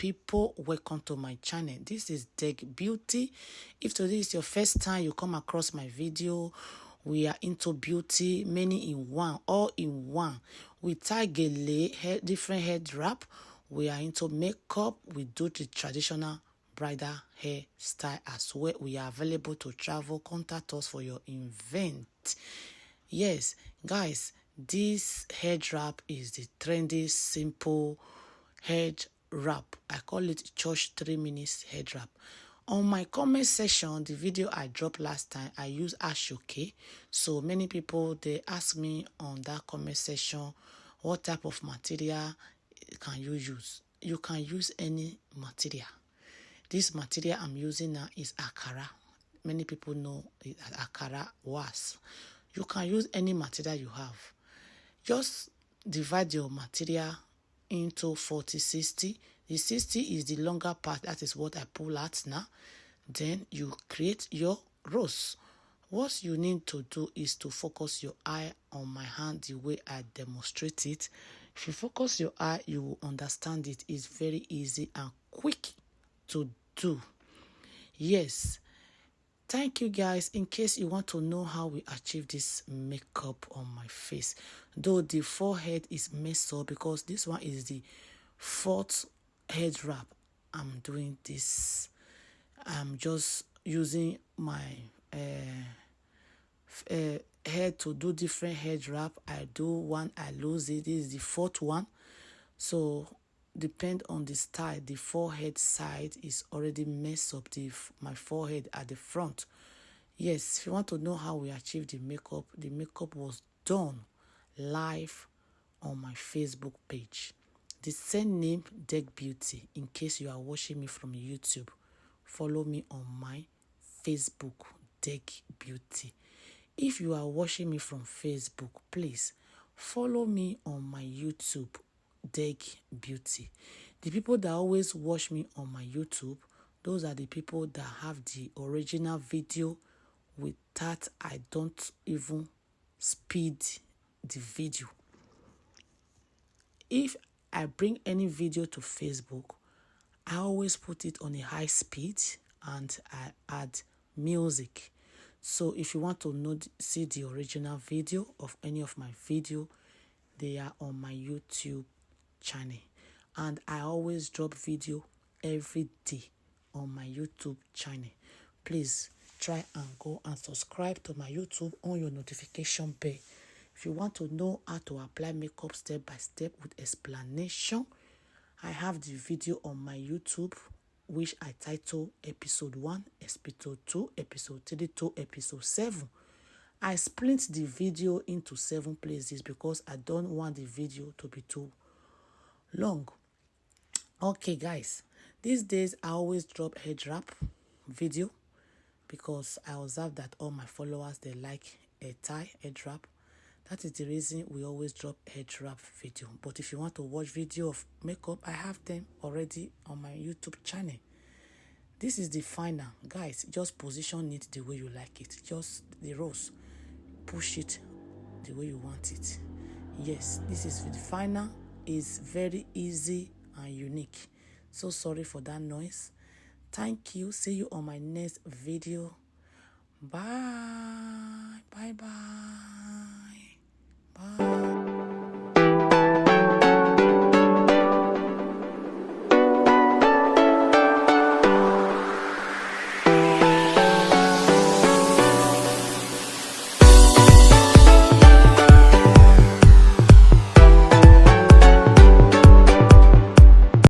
people, welcome to my channel. This is Deck Beauty. If today is your first time you come across my video, we are into beauty, many in one, all in one. We tie gele, different head wrap. We are into makeup. We do the traditional bridal hair style as well. We are available to travel. Contact us for your event. Yes, guys, this head wrap is the trendy, simple head wrap. I call it church 3 minutes head wrap. On my comment section, the video I dropped last time, I used Ashoke. So many people, they ask me on that comment section, what type of material can you use? You can use any material. This material I'm using now is Ankara. Many people know it as Ankara was. You can use any material you have. Just divide your material into 40-60. The 60 is the longer part. That is what I pull out now. Then you create your rose. What you need to do is to focus your eye on my hand the way I demonstrate it. If you focus your eye, you will understand it. It's very easy and quick to do. Yes. Thank you guys. In case you want to know how we achieve this makeup on my face, though the forehead is messed up because this one is the 4th head wrap I'm doing this. I'm just using my head to do different head wrap. I do one, I lose it. This is the 4th one. So depend on the style. The forehead side is already messed up. My forehead at the front. Yes, if you want to know how we achieve the makeup was done live on my Facebook page. The same name, Deck Beauty. In case you are watching me from YouTube, follow me on my Facebook, Deck Beauty. If you are watching me from Facebook, please follow me on my YouTube, Deck Beauty. The people that always watch me on my YouTube, those are the people that have the original video. With that, I don't even speed the video. If I bring any video to Facebook, I always put it on a high speed and I add music. So if you want to see the original video of any of my video, they are on my YouTube channel. And I always drop video every day on my YouTube channel. Please try and go and subscribe to my YouTube on your notification bell. If you want to know how to apply makeup step by step with explanation, I have the video on my YouTube, which I title episode 1, episode 2, episode 3 to episode 7. I split the video into 7 places because I don't want the video to be too long. Okay, guys, these days I always drop head wrap video because I observe that all my followers, they like a tie head wrap. That is the reason we always drop head wrap video. But if you want to watch video of makeup, I have them already on my YouTube channel. This is the final. Guys, just position it the way you like it. Just the rose. Push it the way you want it. Yes, this is the final. It's very easy and unique. So sorry for that noise. Thank you. See you on my next video. Bye. Bye.